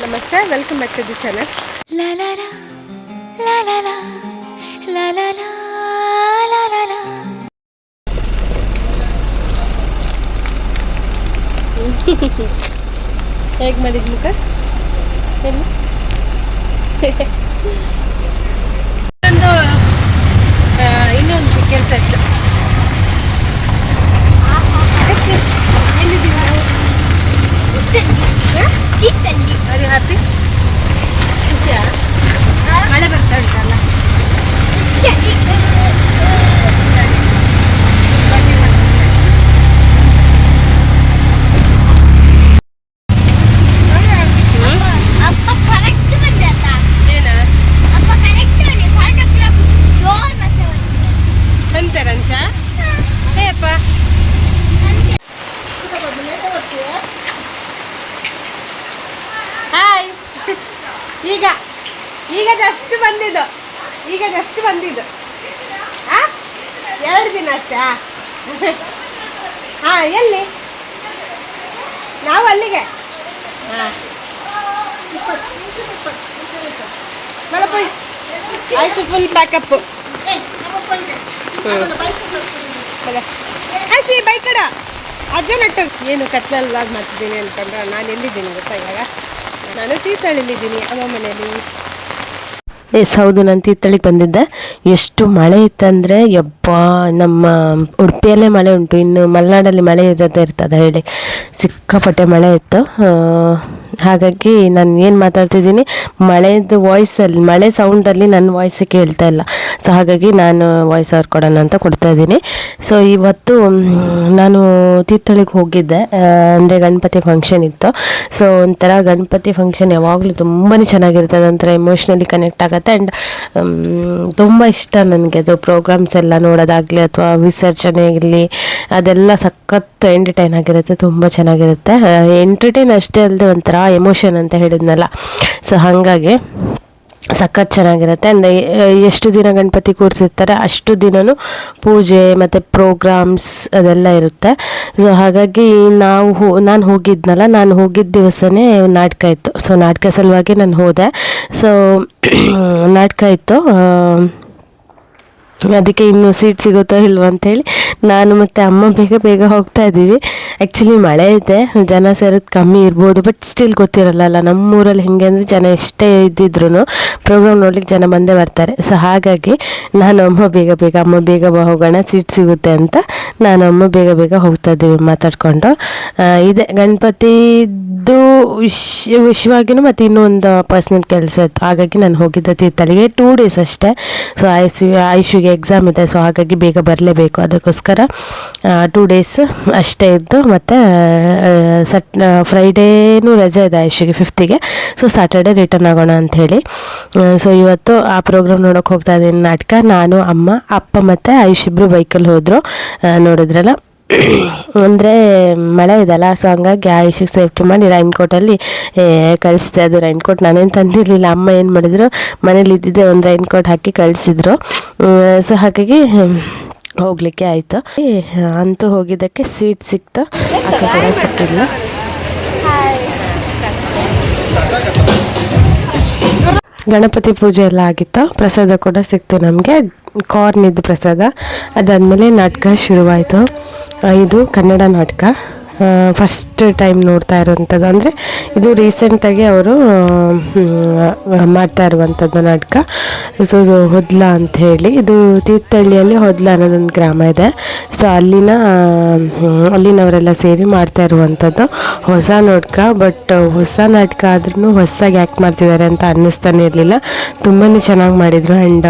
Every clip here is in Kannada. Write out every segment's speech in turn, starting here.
ನಮಸ್ತೆ, welcome back to the channel. ಹೇಗೆ ಮಾಡಿದ್ ಮುಖ? ಇನ್ನೊಂದು ಕೆಲಸ ಇತ್ತು. Very happy. ಖುಷಿಯಾ? ಮಳೆ ಬರ್ತಾ ಉಂಟಲ್ಲ. ಅಂತಾರಂಚ ಹೇಯಪ್ಪ. ಹಾಯ್. ಈಗ ಜಸ್ಟ್ ಬಂದಿದ್ದು. ಹಾಂ, 2 ದಿನ ಅಷ್ಟೇ. ಹಾಂ, ಎಲ್ಲಿ? ನಾವು ಅಲ್ಲಿಗೆ. ಹಾಂ, ಆಯ್ತು, ಫುಲ್ ಪ್ಯಾಕಪ್ಪು. ಶ್ರೀ ಬೈಕಡ ಅಜ್ಜ ನಟ್ಟು ಏನು ಕತ್ಲಲ್ಲಿ ವ್ಲಾಗ್ ಮಾಡ್ತಿದ್ದೀನಿ ಅಂತಂದ್ರೆ ನಾನು ಎಲ್ಲಿದ್ದೀನಿ ಗೊತ್ತಾ? ಇವಾಗ ನಾನು ತೀರ್ಥಹಳ್ಳಿಲಿದ್ದೀನಿ, ಅಮ್ಮ ಮನೆಯಲ್ಲಿ. ಹೌದು, ನಾನು ತೀರ್ಥಹಳ್ಳಿಗೆ ಬಂದಿದ್ದೆ. ಎಷ್ಟು ಮಳೆ ಇತ್ತಂದರೆ ಯಬ್ಬ, ನಮ್ಮ ಉಡುಪಿಯಲ್ಲೇ ಮಳೆ ಉಂಟು, ಇನ್ನು ಮಲೆನಾಡಲ್ಲಿ ಮಳೆ ಇರ್ತದೆ ಹೇಳಿ. ಸಿಕ್ಕಾಪಟ್ಟೆ ಮಳೆ ಇತ್ತು. ಹಾಗಾಗಿ ನಾನು ಏನು ಮಾತಾಡ್ತಿದ್ದೀನಿ, ಮಳೆದು ವಾಯ್ಸಲ್ಲಿ, ಮಳೆ ಸೌಂಡಲ್ಲಿ ನನ್ನ ವಾಯ್ಸ್ ಕೇಳ್ತಾ ಇಲ್ಲ. ಸೊ ಹಾಗಾಗಿ ನಾನು ವಾಯ್ಸ್ ಅವ್ರು ಕೊಡೋಣ ಅಂತ ಕೊಡ್ತಾಯಿದ್ದೀನಿ. ಸೊ ಇವತ್ತು ನಾನು ತೀರ್ಥಹಳ್ಳಿಗೆ ಹೋಗಿದ್ದೆ, ಅಂದರೆ ಗಣಪತಿ ಫಂಕ್ಷನ್ ಇತ್ತು. ಸೊ ಒಂಥರ ಗಣಪತಿ ಫಂಕ್ಷನ್ ಯಾವಾಗಲೂ ತುಂಬಾ ಚೆನ್ನಾಗಿರ್ತದೆ, ಒಂಥರ ಎಮೋಷ್ನಲಿ ಕನೆಕ್ಟ್ ಆಗುತ್ತೆ. ಆ್ಯಂಡ್ ತುಂಬ ಇಷ್ಟ ನನಗೆ ಅದು ಪ್ರೋಗ್ರಾಮ್ಸ್ ಎಲ್ಲ ನೋಡೋದಾಗಲಿ ಅಥವಾ ವಿಸರ್ಜನೆ ಇರಲಿ, ಅದೆಲ್ಲ ಸಖತ್ ಎಂಟರ್ಟೈನ್ ಆಗಿರುತ್ತೆ, ತುಂಬ ಚೆನ್ನಾಗಿರುತ್ತೆ. ಎಂಟರ್ಟೈನ್ ಅಷ್ಟೇ ಅಲ್ಲದೆ ಒಂಥರ ಎಮೋಷನ್ ಅಂತ ಹೇಳಿದ್ನಲ್ಲ, ಸೊ ಹಾಗಾಗಿ ಸಖತ್ ಚೆನ್ನಾಗಿರುತ್ತೆ. ಆ್ಯಂಡ್ ಎಷ್ಟು ದಿನ ಗಣಪತಿ ಕೂರಿಸಿರ್ತಾರೆ ಅಷ್ಟು ದಿನವೂ ಪೂಜೆ ಮತ್ತು ಪ್ರೋಗ್ರಾಮ್ಸ್ ಅದೆಲ್ಲ ಇರುತ್ತೆ. ಸೊ ಹಾಗಾಗಿ ನಾನು ಹೋಗಿದ್ನಲ್ಲ, ನಾನು ಹೋಗಿದ್ದ ದಿವಸನೇ ನಾಟಕ ಇತ್ತು. ಸೊ ನಾಟಕ ಸಲುವಾಗಿ ನಾನು ಹೋದೆ. ಸೊ ನಾಟಕ ಇತ್ತು, ಅದಕ್ಕೆ ಇನ್ನೂ ಸೀಟ್ ಸಿಗುತ್ತೋ ಇಲ್ವೋ ಅಂಥೇಳಿ ನಾನು ಮತ್ತು ಅಮ್ಮ ಬೇಗ ಹೋಗ್ತಾ ಇದ್ದೀವಿ. ಆ್ಯಕ್ಚುಲಿ ಮಳೆ ಇದೆ, ಜನ ಸೇರೋದು ಕಮ್ಮಿ ಇರ್ಬೋದು, ಬಟ್ ಸ್ಟಿಲ್ ಗೊತ್ತಿರಲ್ಲ ನಮ್ಮೂರಲ್ಲಿ ಹೆಂಗೆ ಅಂದರೆ ಜನ ಎಷ್ಟೇ ಇದ್ದಿದ್ರು ಪ್ರೋಗ್ರಾಮ್ ನೋಡ್ಲಿಕ್ಕೆ ಜನ ಬಂದೇ ಬರ್ತಾರೆ. ಸೊ ಹಾಗಾಗಿ ನಾನು ಅಮ್ಮ ಬೇಗ ಹೋಗೋಣ, ಸೀಟ್ ಸಿಗುತ್ತೆ ಅಂತ ನಾನು ಅಮ್ಮ ಬೇಗ ಹೋಗ್ತಾ ಇದ್ದೀವಿ ಮಾತಾಡಿಕೊಂಡು. ಇದೆ ಗಣಪತಿದು ವಿಷಯವಾಗಿಯೂ ಮತ್ತು ಇನ್ನೊಂದು ಪರ್ಸ್ನಲ್ ಕೆಲಸ ಇತ್ತು, ಹಾಗಾಗಿ ನಾನು ಹೋಗಿದ್ದೆ ತೀರ್ಥಹಳ್ಳಿಗೆ. 2 ಡೇಸ್ ಅಷ್ಟೇ. ಸೊ ಆಯುಷಿಗೆ ಎಕ್ಸಾಮ್ ಇದೆ, ಸೊ ಹಾಗಾಗಿ ಬೇಗ ಬರಲೇಬೇಕು. ಅದಕ್ಕೋಸ್ಕರ 2 ಡೇಸ್ ಅಷ್ಟೇ ಇದ್ದು, ಮತ್ತು ಫ್ರೈಡೇನೂ ರಜೆ ಇದೆ ಆಯುಷಿಗೆ 5th. ಸೊ ಸ್ಯಾಟರ್ಡೇ ರಿಟರ್ನ್ ಆಗೋಣ ಅಂಥೇಳಿ. ಸೊ ಇವತ್ತು ಆ ಪ್ರೋಗ್ರಾಮ್ ನೋಡೋಕೆ ಹೋಗ್ತಾ ಇದ್ದೀನಿ, ನಾಟಕ. ನಾನು, ಅಮ್ಮ, ಅಪ್ಪ ಮತ್ತು ಆಯುಷ್ ಇಬ್ಬರು ಬೈಕಲ್ಲಿ ಹೋದರು, ನೋಡಿದ್ರಲ್ಲ. ಅಂದರೆ ಮಳೆ ಇದೆಲ್ಲ, ಸೊ ಹಂಗಾಗಿ ಆಯುಷಿಗೆ ಸೇಫ್ಟಿ ಮಾಡಿ ರೈನ್ಕೋಟಲ್ಲಿ ಕಳಿಸ್ದೆ. ಅದು ರೈನ್ಕೋಟ್ ನಾನೇನು ತಂದಿರಲಿಲ್ಲ, ಅಮ್ಮ ಏನು ಮಾಡಿದ್ರು, ಮನೇಲಿ ಇದ್ದಿದ್ದೆ ಒಂದು ರೈನ್ಕೋಟ್ ಹಾಕಿ ಕಳಿಸಿದ್ರು. ಸೊ ಹಾಗಾಗಿ ಹೋಗಲಿಕ್ಕೆ ಆಯಿತು. ಅಂತೂ ಹೋಗಿದ್ದಕ್ಕೆ ಸೀಟ್ ಸಿಕ್ತು, ಅಕ್ಕ ಕೂಡ ಸಿಕ್ಕಿಲ್ಲ. ಗಣಪತಿ ಪೂಜೆ ಎಲ್ಲ ಆಗಿತ್ತು, ಪ್ರಸಾದ ಕೂಡ ಸಿಕ್ತು ನಮಗೆ, ಕಾರ್ನಿದ್ದು ಪ್ರಸಾದ. ಅದಾದಮೇಲೆ ನಾಟಕ ಶುರುವಾಯಿತು. ಇದು ಕನ್ನಡ ನಾಟಕ, ಫಸ್ಟ್ ಟೈಮ್ ನೋಡ್ತಾ ಇರುವಂಥದ್ದು. ಅಂದರೆ ಇದು ರೀಸೆಂಟಾಗಿ ಅವರು ಮಾಡ್ತಾ ಇರುವಂಥದ್ದು ನಾಟಕ. ಸೊ ಇದು ಹೊದ್ಲ ಅಂಥೇಳಿ, ಇದು ತೀರ್ಥಹಳ್ಳಿಯಲ್ಲಿ ಹೊದ್ಲ ಅನ್ನೋದೊಂದು ಗ್ರಾಮ ಇದೆ. ಸೊ ಅಲ್ಲಿನವರೆಲ್ಲ ಸೇರಿ ಮಾಡ್ತಾ ಇರುವಂಥದ್ದು ಹೊಸ ನಾಟಕ. ಬಟ್ ಹೊಸ ನಾಟಕ ಆದ್ರೂ ಹೊಸದಾಗಿ ಆ್ಯಕ್ಟ್ ಮಾಡ್ತಿದ್ದಾರೆ ಅಂತ ಅನ್ನಿಸ್ತಾನೆ ಇರಲಿಲ್ಲ. ತುಂಬಾ ಚೆನ್ನಾಗಿ ಮಾಡಿದರು. ಆ್ಯಂಡ್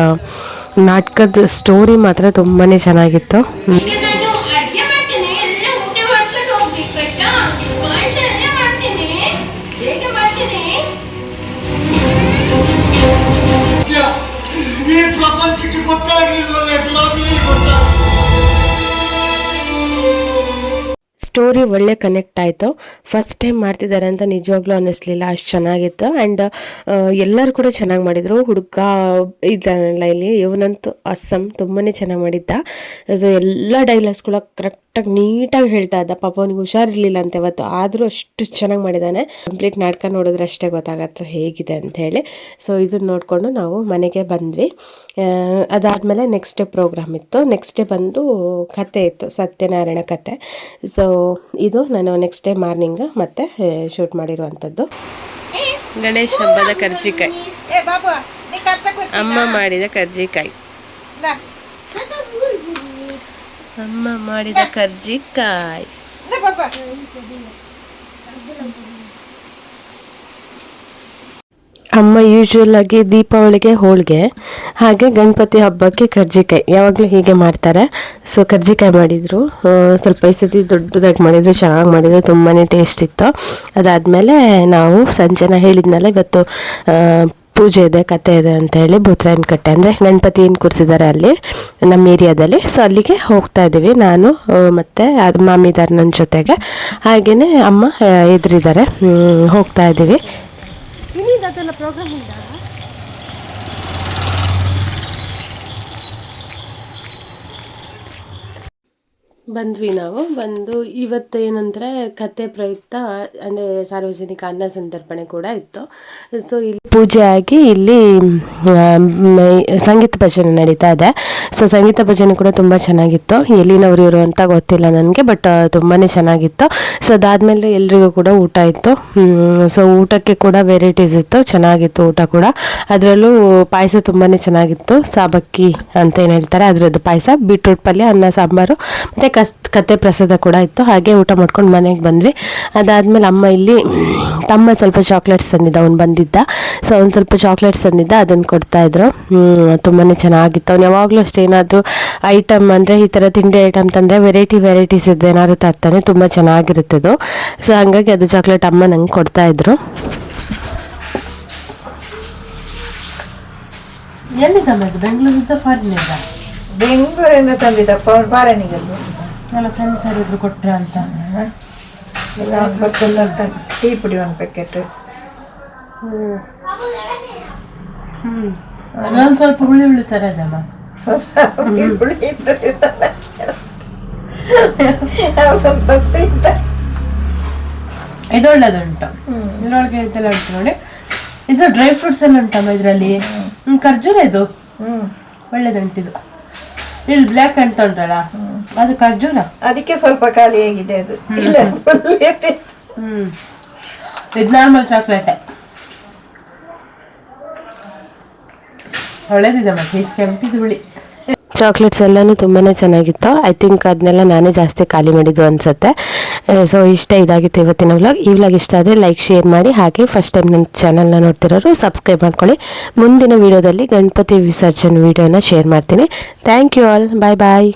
ನಾಟಕದ ಸ್ಟೋರಿ ಮಾತ್ರ ತುಂಬಾ ಚೆನ್ನಾಗಿತ್ತು. ಸ್ಟೋರಿ ಒಳ್ಳೆ ಕನೆಕ್ಟ್ ಆಯಿತು. ಫಸ್ಟ್ ಟೈಮ್ ಮಾಡ್ತಿದ್ದಾರೆ ಅಂತ ನಿಜವಾಗ್ಲೂ ಅನ್ನಿಸ್ಲಿಲ್ಲ, ಅಷ್ಟು ಚೆನ್ನಾಗಿತ್ತು. ಆ್ಯಂಡ್ ಎಲ್ಲರೂ ಕೂಡ ಚೆನ್ನಾಗಿ ಮಾಡಿದರು. ಹುಡುಗ ಇದ್ದಾನಲ್ಲ ಇಲ್ಲಿ, ಇವನಂತೂ ಅಸ್ಸಮ್ ತುಂಬಾ ಚೆನ್ನಾಗಿ ಮಾಡಿದ್ದ. ಸೊ ಎಲ್ಲ ಡೈಲಾಗ್ಸ್ ಕೂಡ ಕರೆಕ್ಟ್ ಕರೆಕ್ಟಾಗಿ ನೀಟಾಗಿ ಹೇಳ್ತಾ ಇದ್ದ. ಪಾಪ ಅವನಿಗೆ ಹುಷಾರಿರ್ಲಿಲ್ಲ ಅಂತ ಇವತ್ತು, ಆದರೂ ಅಷ್ಟು ಚೆನ್ನಾಗಿ ಮಾಡಿದ್ದಾನೆ. ಕಂಪ್ಲೀಟ್ ನಾಟಕ ನೋಡಿದ್ರೆ ಅಷ್ಟೇ ಗೊತ್ತಾಗತ್ತೆ ಹೇಗಿದೆ ಅಂತ ಹೇಳಿ. ಸೊ ಇದನ್ನ ನೋಡಿಕೊಂಡು ನಾವು ಮನೆಗೆ ಬಂದ್ವಿ. ಅದಾದಮೇಲೆ ನೆಕ್ಸ್ಟ್ ಡೇ ಪ್ರೋಗ್ರಾಮ್ ಇತ್ತು. ನೆಕ್ಸ್ಟ್ ಡೇ ಬಂದು ಕತೆ ಇತ್ತು, ಸತ್ಯನಾರಾಯಣ ಕತೆ. ಸೊ ಇದು ನಾನು ನೆಕ್ಸ್ಟ್ ಡೇ ಮಾರ್ನಿಂಗ್ ಮತ್ತೆ ಶೂಟ್ ಮಾಡಿರುವಂಥದ್ದು. ಗಣೇಶ ಹಬ್ಬದ ಕರ್ಜಿಕಾಯಿ, ಅಮ್ಮ ಮಾಡಿದ ಕರ್ಜಿಕಾಯಿ, ಅಮ್ಮ ಮಾಡಿದ ಕರ್ಜಿಕಾಯಿ. ಅಮ್ಮ ಯೂಶ್ವಲ್ ಆಗಿ ದೀಪಾವಳಿಗೆ ಹೋಳಿಗೆ, ಹಾಗೆ ಗಣಪತಿ ಹಬ್ಬಕ್ಕೆ ಕರ್ಜಿಕಾಯಿ ಯಾವಾಗಲೂ ಹೀಗೆ ಮಾಡ್ತಾರೆ. ಸೊ ಕರ್ಜಿಕಾಯಿ ಮಾಡಿದರು, ಸ್ವಲ್ಪ ಈ ಸತಿ ದೊಡ್ಡದಾಗಿ ಮಾಡಿದರು, ಚೆನ್ನಾಗಿ ಮಾಡಿದರು, ತುಂಬಾ ಟೇಸ್ಟ್ ಇತ್ತು. ಅದಾದಮೇಲೆ ನಾವು ಸಂಜೆನ ಹೇಳಿದ್ನಲ್ಲ ಇವತ್ತು ಪೂಜೆ ಇದೆ, ಕತೆ ಇದೆ ಅಂತ ಹೇಳಿ, ಭೂತರಾಯನ ಕಟ್ಟೆ ಅಂದರೆ ಗಣಪತಿ ಏನು ಕೂರಿಸಿದ್ದಾರೆ ಅಲ್ಲಿ ನಮ್ಮ ಏರಿಯಾದಲ್ಲಿ. ಸೊ ಅಲ್ಲಿಗೆ ಹೋಗ್ತಾ ಇದ್ದೀವಿ, ನಾನು ಮತ್ತು ಅದು ಮಾಮಿದಾರ್ ನನ್ನ ಜೊತೆಗೆ, ಹಾಗೆಯೇ ಅಮ್ಮ ಎದುರಿದ್ದಾರೆ. ಹೋಗ್ತಾ ಇದ್ದೀವಿ. ಬಂದ್ವಿ ನಾವು. ಬಂದು ಇವತ್ತು ಏನಂದರೆ ಕತೆ ಪ್ರಯುಕ್ತ ಅಂದರೆ ಸಾರ್ವಜನಿಕ ಅನ್ನ ಸಂತರ್ಪಣೆ ಕೂಡ ಇತ್ತು. ಸೊ ಇಲ್ಲಿ ಪೂಜೆ ಆಗಿ ಇಲ್ಲಿ ಸಂಗೀತ ಭಜನೆ ನಡೀತಾ ಇದೆ. ಸೊ ಸಂಗೀತ ಭಜನೆ ಕೂಡ ತುಂಬ ಚೆನ್ನಾಗಿತ್ತು. ಎಲ್ಲಿನವರು ಇವರು ಅಂತ ಗೊತ್ತಿಲ್ಲ ನನಗೆ, ಬಟ್ ತುಂಬಾ ಚೆನ್ನಾಗಿತ್ತು. ಸೊ ಅದಾದಮೇಲೆ ಎಲ್ರಿಗೂ ಕೂಡ ಊಟ ಇತ್ತು. ಸೊ ಊಟಕ್ಕೆ ಕೂಡ ವೆರೈಟೀಸ್ ಇತ್ತು, ಚೆನ್ನಾಗಿತ್ತು ಊಟ ಕೂಡ. ಅದರಲ್ಲೂ ಪಾಯಸ ತುಂಬಾ ಚೆನ್ನಾಗಿತ್ತು, ಸಾಬಕ್ಕಿ ಅಂತ ಏನು ಹೇಳ್ತಾರೆ ಅದರದ್ದು ಪಾಯಸ, ಬೀಟ್ರೂಟ್ ಪಲ್ಯ, ಅನ್ನ ಸಾಂಬಾರು ಮತ್ತು ಕತೆ ಪ್ರಸಾದ ಕೂಡ ಇತ್ತು. ಹಾಗೆ ಊಟ ಮಾಡ್ಕೊಂಡು ಮನೆಗೆ ಬಂದ್ವಿ. ಅದಾದಮೇಲೆ ಅಮ್ಮ ಇಲ್ಲಿ ತಮ್ಮ ಸ್ವಲ್ಪ ಚಾಕ್ಲೇಟ್ಸ್ ತಂದಿದ್ದ, ಅವ್ನು ಬಂದಿದ್ದ. ಸೊ ಅವ್ನು ಸ್ವಲ್ಪ ಚಾಕ್ಲೇಟ್ಸ್ ತಂದಿದ್ದ, ಅದನ್ನು ಕೊಡ್ತಾಯಿದ್ರು. ತುಂಬಾ ಚೆನ್ನಾಗಿತ್ತು. ಅವ್ನು ಯಾವಾಗಲೂ ಅಷ್ಟೇ ಏನಾದರೂ ಐಟಮ್ ಅಂದರೆ ಈ ಥರ ತಿಂಡಿ ಐಟಮ್ ತಂದರೆ ವೆರೈಟೀಸ್ ಇದೆ ಏನಾದ್ರು ತರ್ತಾನೆ, ತುಂಬ ಚೆನ್ನಾಗಿರುತ್ತೆ ಅದು. ಸೊ ಹಾಗಾಗಿ ಅದು ಚಾಕ್ಲೇಟ್ ಅಮ್ಮ ನಂಗೆ ಕೊಡ್ತಾಯಿದ್ರು. ಎಲ್ಲಿದ್ದಮ್ಮ ಇದು? ಬೆಂಗಳೂರಿಂದ ಫಾರಿನಿಂದ? ಬೆಂಗಳೂರಿಂದ ತಂದಿದ್ದಪ್ಪ, ಅವ್ರು ಫಾರಿನಿಗಲ್ಲು. ಎಲ್ಲ ಫ್ರೆಂಡ್ಸ್ ಯಾರಿದ್ರು ಕೊಟ್ಟರೆ ಅಂತ. ಟೀ ಪುಡಿ ಒಂದು ಪ್ಯಾಕೆಟ್. ನಾನು ಸ್ವಲ್ಪ ಹುಳಿ ತರದಮ್ಮ. ಇದು ಒಳ್ಳೇದುಂಟು, ಇದ್ರೊಳಗೆ ಇದೆಲ್ಲ ಉಂಟು ನೋಡಿ. ಇದು ಡ್ರೈ ಫ್ರೂಟ್ಸ್ ಎಲ್ಲ ಉಂಟಮ್ಮ ಇದರಲ್ಲಿ. ಖರ್ಜೂರ ಇದು ಒಳ್ಳೇದುಂಟಿದು. ಇಲ್ಲಿ ಬ್ಲ್ಯಾಕ್ ಅಂತ ಉಂಟಲ್ಲ ಅದು ಖರ್ಜೂರ, ಅದಕ್ಕೆ ಸ್ವಲ್ಪ ಖಾಲಿ ಆಗಿದೆ ಅದು. ಇದು ನಾರ್ಮಲ್ ಚಾಕ್ಲೇಟೆ, ಒಳ್ಳೇದಿದೆ ಮತ್ತೆ. ಕೆಂಪಿದು ಹುಳಿ ಚಾಕ್ಲೇಟ್ಸ್ ಎಲ್ಲನೂ ತುಂಬಾ ಚೆನ್ನಾಗಿತ್ತು. ಐ ಥಿಂಕ್ ಅದನ್ನೆಲ್ಲ ನಾನೇ ಜಾಸ್ತಿ ಖಾಲಿ ಮಾಡಿದ್ದು ಅನಿಸುತ್ತೆ. ಸೊ ಇದಾಗಿತ್ತು ಇವತ್ತಿನ ವ್ಲಾಗ್. ಈ ವ್ಲಾಗ್ ಇಷ್ಟ ಆದರೆ ಲೈಕ್, ಶೇರ್ ಮಾಡಿ. ಹಾಗೆ ಫಸ್ಟ್ ಟೈಮ್ ನನ್ನ ಚಾನಲ್ನ ನೋಡ್ತಿರೋರು ಸಬ್ಸ್ಕ್ರೈಬ್ ಮಾಡ್ಕೊಳ್ಳಿ. ಮುಂದಿನ ವೀಡಿಯೋದಲ್ಲಿ ಗಣಪತಿ ವಿಸರ್ಜನೆ ವೀಡಿಯೋನ ಶೇರ್ ಮಾಡ್ತೀನಿ. Thank you all, bye bye.